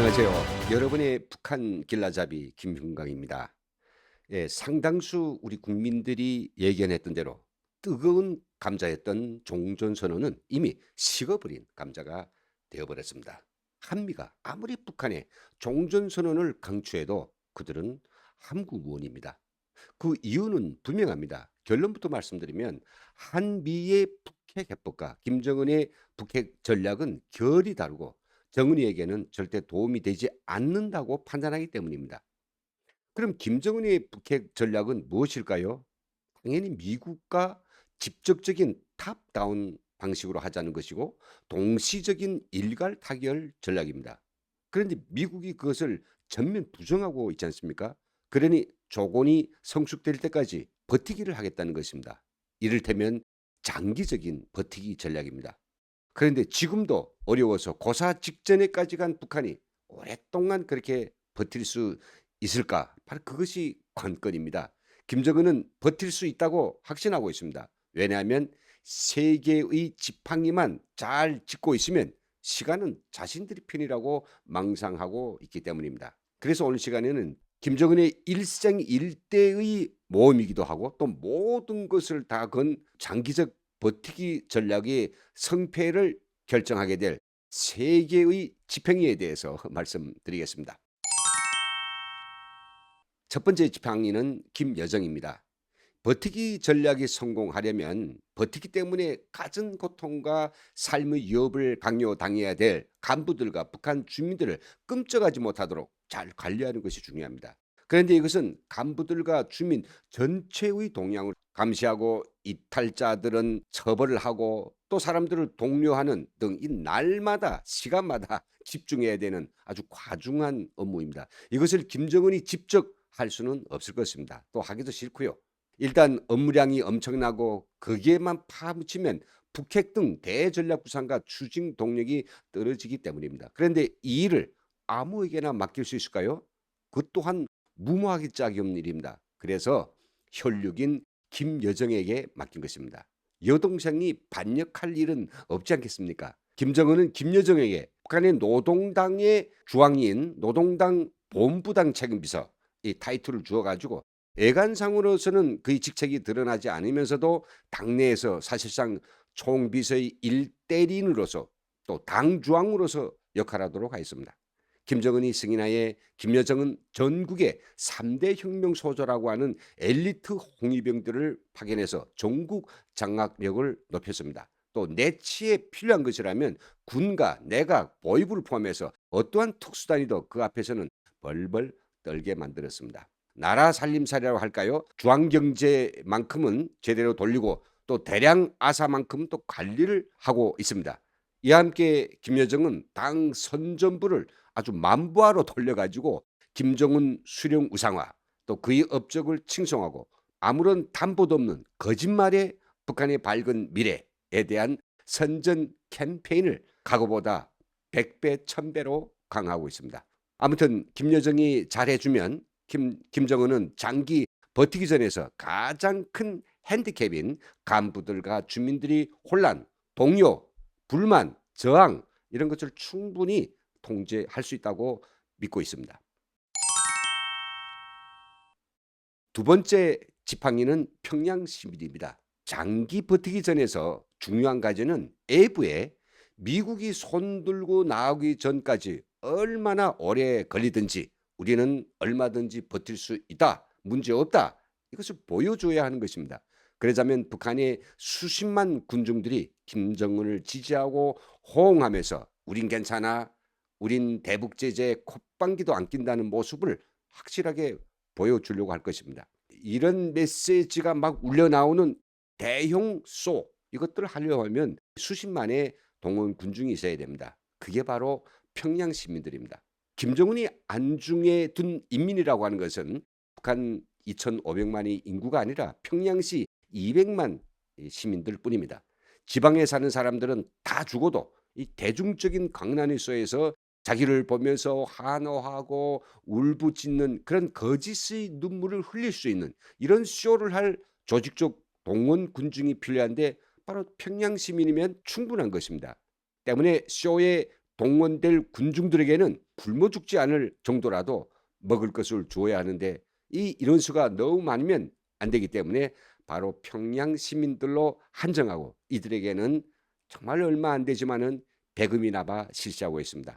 안녕하세요. 여러분의 북한 길라잡이 김흥강입니다. 예, 상당수 우리 국민들이 예견했던 대로 뜨거운 감자였던 종전선언은 이미 식어버린 감자가 되어버렸습니다. 한미가 아무리 북한에 종전선언을 강추해도 그들은 함구무원입니다. 그 이유는 분명합니다. 결론부터 말씀드리면 한미의 북핵 해법과 김정은의 북핵 전략은 결이 다르고 정은이에게는 절대 도움이 되지 않는다고 판단하기 때문입니다. 그럼 김정은의 북핵 전략은 무엇일까요? 당연히 미국과 직접적인 탑다운 방식으로 하자는 것이고 동시적인 일괄 타결 전략입니다. 그런데 미국이 그것을 전면 부정하고 있지 않습니까? 그러니 조건이 성숙될 때까지 버티기를 하겠다는 것입니다. 이를테면 장기적인 버티기 전략입니다. 그런데 지금도 어려워서 고사 직전에까지 간 북한이 오랫동안 그렇게 버틸 수 있을까? 바로 그것이 관건입니다. 김정은은 버틸 수 있다고 확신하고 있습니다. 왜냐하면 세계의 지팡이만 잘 짚고 있으면 시간은 자신들의 편이라고 망상하고 있기 때문입니다. 그래서 오늘 시간에는 김정은의 일생일대의 모험이기도 하고 또 모든 것을 다 건 장기적 버티기 전략의 성패를 결정하게 될 세계의 지팡이에 대해서 말씀드리겠습니다. 첫 번째 지팡이는 김여정입니다. 버티기 전략이 성공하려면 버티기 때문에 갖은 고통과 삶의 위협을 강요당해야 될 간부들과 북한 주민들을 끔찍하지 못하도록 잘 관리하는 것이 중요합니다. 그런데 이것은 간부들과 주민 전체의 동향을 감시하고 이탈자들은 처벌을 하고 또 사람들을 독려하는 등 이 날마다 시간마다 집중해야 되는 아주 과중한 업무입니다. 이것을 김정은이 직접 할 수는 없을 것입니다. 또 하기도 싫고요. 일단 업무량이 엄청나고 거기에만 파묻히면 북핵 등 대전략 구상과 추진 동력이 떨어지기 때문입니다. 그런데 이 일을 아무에게나 맡길 수 있을까요? 그것 또한 무모하기 짝이 없는 일입니다. 그래서 혈육인 김여정에게 맡긴 것입니다. 여동생이 반역할 일은 없지 않겠습니까? 김정은은 김여정에게 북한의 노동당의 주황인 노동당 본부당 책임비서 이 타이틀을 주어가지고 애간상으로서는 그의 직책이 드러나지 않으면서도 당내에서 사실상 총비서의 일대리인으로서 또 당주왕으로서 역할하도록 하였습니다. 김정은이 승인하에 김여정은 전국의 3대 혁명소조라고 하는 엘리트 홍위병들을 파견해서 전국 장악력을 높였습니다. 또 내치에 필요한 것이라면 군과 내각, 보위부를 포함해서 어떠한 특수단위도 그 앞에서는 벌벌 떨게 만들었습니다. 나라 살림살이라고 할까요? 중앙경제만큼은 제대로 돌리고 또 대량 아사만큼 또 관리를 하고 있습니다. 이와 함께 김여정은 당 선전부를 아주 만부하로 돌려가지고 김정은 수령 우상화 또 그의 업적을 칭송하고 아무런 담보도 없는 거짓말의 북한의 밝은 미래에 대한 선전 캠페인을 과거보다 100배, 1000배로 강화하고 있습니다. 아무튼 김여정이 잘해주면 김정은은 장기 버티기 전에서 가장 큰 핸디캡인 간부들과 주민들이 혼란, 동요, 불만, 저항 이런 것을 충분히 통제할 수 있다고 믿고 있습니다. 두 번째 지팡이는 평양 시민입니다. 장기 버티기 전에서 중요한 과제는 외부에 미국이 손들고 나오기 전까지 얼마나 오래 걸리든지 우리는 얼마든지 버틸 수 있다. 문제없다. 이것을 보여줘야 하는 것입니다. 그러자면 북한의 수십만 군중들이 김정은을 지지하고 호응하면서 우린 괜찮아. 우린 대북 제재에 콧방귀도 안 낀다는 모습을 확실하게 보여주려고 할 것입니다. 이런 메시지가 막 울려 나오는 대형 쇼 이것들을 하려 하면 수십만의 동원 군중이 있어야 됩니다. 그게 바로 평양 시민들입니다. 김정은이 안중에 둔 인민이라고 하는 것은 북한 2,500만이 인구가 아니라 평양시 200만 시민들 뿐입니다. 지방에 사는 사람들은 다 죽어도 이 대중적인 광란의 쇼에서 자기를 보면서 환호하고 울부짖는 그런 거짓의 눈물을 흘릴 수 있는 이런 쇼를 할 조직적 동원 군중이 필요한데 바로 평양 시민이면 충분한 것입니다. 때문에 쇼에 동원될 군중들에게는 굶어 죽지 않을 정도라도 먹을 것을 주어야 하는데 이 인원수가 너무 많으면 안 되기 때문에 바로 평양 시민들로 한정하고 이들에게는 정말 얼마 안 되지만은 배금이나마 실시하고 있습니다.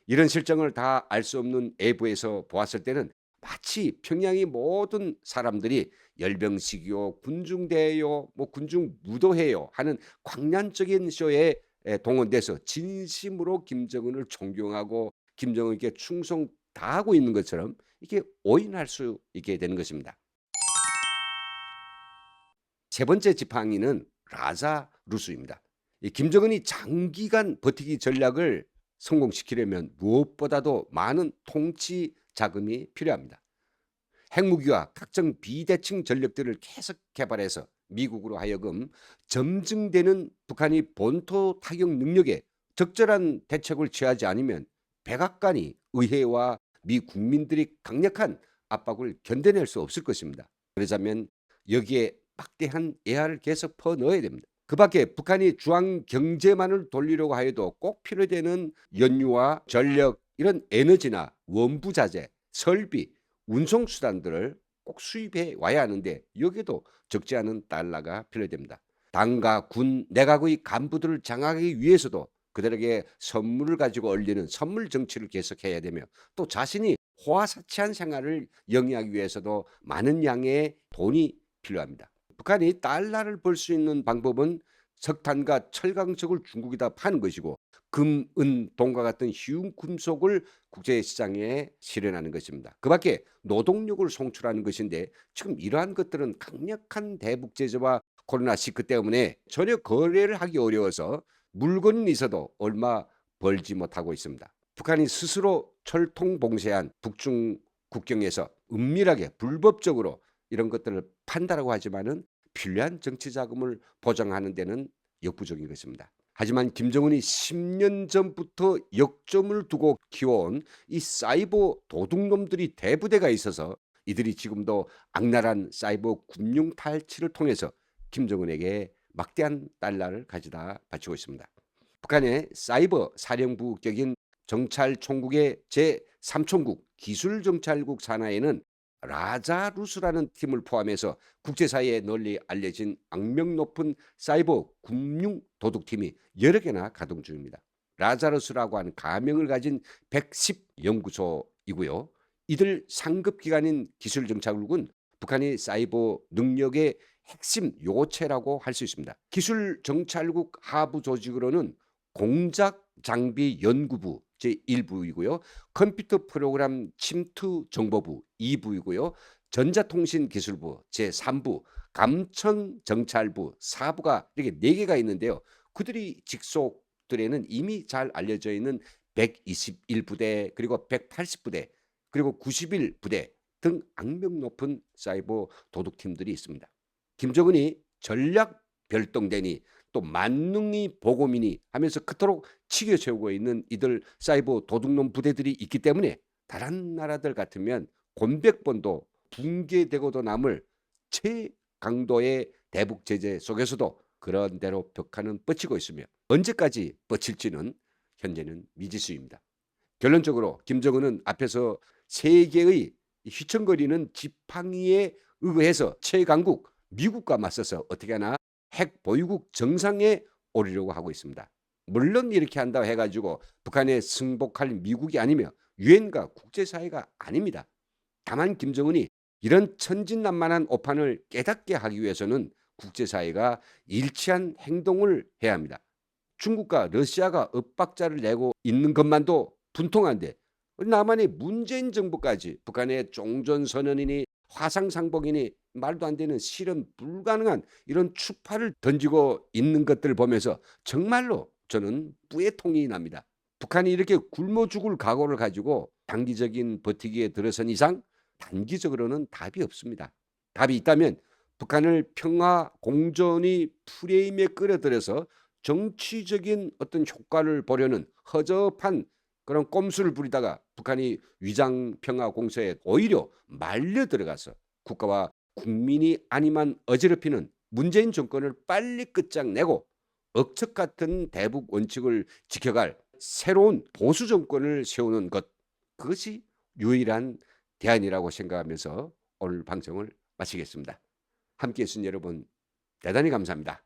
이런 실정을 다 알 수 없는 외부에서 보았을 때는 마치 평양의 모든 사람들이 열병식이요, 군중대회요, 뭐 군중 무도회요 하는 광란적인 쇼에 동원돼서 진심으로 김정은을 존경하고 김정은께 충성 다하고 있는 것처럼 이게 오인할 수 있게 되는 것입니다. 세 번째 지팡이는 라자루스입니다. 이 김정은이 장기간 버티기 전략을 성공시키려면 무엇보다도 많은 통치 자금이 필요합니다. 핵무기와 각종 비대칭 전력들을 계속 개발해서 미국으로 하여금 점증되는 북한이 본토 타격 능력에 적절한 대책을 취하지 않으면 백악관이 의회와 미 국민들이 강력한 압박을 견뎌낼 수 없을 것입니다. 그러자면 여기에 막대한 예산을 계속 퍼 넣어야 됩니다. 그 밖에 북한이 주한 경제만을 돌리려고 하여도 꼭 필요되는 연료와 전력, 이런 에너지나 원부 자재, 설비, 운송 수단들을 꼭 수입해 와야 하는데 여기에도 적지 않은 달러가 필요됩니다. 당과 군, 내각의 간부들을 장악하기 위해서도 그들에게 선물을 가지고 올리는 선물 정치를 계속해야 되며 또 자신이 호화사치한 생활을 영위하기 위해서도 많은 양의 돈이 필요합니다. 북한이 달러를 벌 수 있는 방법은 석탄과 철강석을 중국에다 파는 것이고 금, 은, 동과 같은 쉬운 금속을 국제시장에 실현하는 것입니다. 그 밖에 노동력을 송출하는 것인데 지금 이러한 것들은 강력한 대북 제재와 코로나 시크 때문에 전혀 거래를 하기 어려워서 물건은 있어도 얼마 벌지 못하고 있습니다. 북한이 스스로 철통 봉쇄한 북중 국경에서 은밀하게 불법적으로 이런 것들을 판다라고 하지만은 필요한 정치 자금을 보장하는 데는 역부족인 것입니다. 하지만 김정은이 10년 전부터 역점을 두고 키워온 이 사이버 도둑놈들이 대부대가 있어서 이들이 지금도 악랄한 사이버 금융 탈취를 통해서 김정은에게 막대한 달러를 가져다 바치고 있습니다. 북한의 사이버 사령부 격인 정찰총국의 제3총국 기술정찰국 산하에는 라자루스라는 팀을 포함해서 국제사회에 널리 알려진 악명 높은 사이버 금융 도둑팀이 여러 개나 가동 중입니다. 라자루스라고 하는 가명을 가진 110 연구소이고요. 이들 상급 기관인 기술정찰국은 북한의 사이버 능력의 핵심 요체라고 할 수 있습니다. 기술정찰국 하부 조직으로는 공작 장비 연구부 제1부이고요. 컴퓨터 프로그램 침투 정보부 2부이고요. 전자통신기술부 제3부, 감청정찰부 4부가 이렇게 4개가 있는데요. 그들이 직속들에는 이미 잘 알려져 있는 121부대, 그리고 180부대, 그리고 91부대 등 악명 높은 사이버 도둑팀들이 있습니다. 김정은이 전략 별동대니 또 만능이 보고민이 하면서 그토록 치켜 세우고 있는 이들 사이버 도둑놈 부대들이 있기 때문에 다른 나라들 같으면 곤백번도 붕괴되고도 남을 최강도의 대북 제재 속에서도 그런 대로 벽화는 뻗치고 있으며 언제까지 뻗칠지는 현재는 미지수입니다. 결론적으로 김정은은 앞에서 세계의 휘청거리는 지팡이에 의거해서 최강국 미국과 맞서서 어떻게 하나 핵 보유국 정상에 오르려고 하고 있습니다. 물론 이렇게 한다고 해가지고 북한에 승복할 미국이 아니며 유엔과 국제사회가 아닙니다. 다만 김정은이 이런 천진난만한 오판을 깨닫게 하기 위해서는 국제사회가 일치한 행동을 해야 합니다. 중국과 러시아가 엇박자를 내고 있는 것만도 분통한데 남한의 문재인 정부까지 북한의 종전선언이니 화상상봉이니 말도 안 되는 실현 불가능한 이런 추파를 던지고 있는 것들을 보면서 정말로 저는 뿌에통이 납니다. 북한이 이렇게 굶어 죽을 각오를 가지고 단기적인 버티기에 들어선 이상 단기적으로는 답이 없습니다. 답이 있다면 북한을 평화 공존의 프레임에 끌어들여서 정치적인 어떤 효과를 보려는 허접한 그런 꼼수를 부리다가 북한이 위장 평화 공세에 오히려 말려 들어가서 국가와 국민이 아니만 어지럽히는 문재인 정권을 빨리 끝장내고 억척 같은 대북 원칙을 지켜갈 새로운 보수 정권을 세우는 것, 그것이 유일한 대안이라고 생각하면서 오늘 방송을 마치겠습니다. 함께해 주신 여러분 대단히 감사합니다.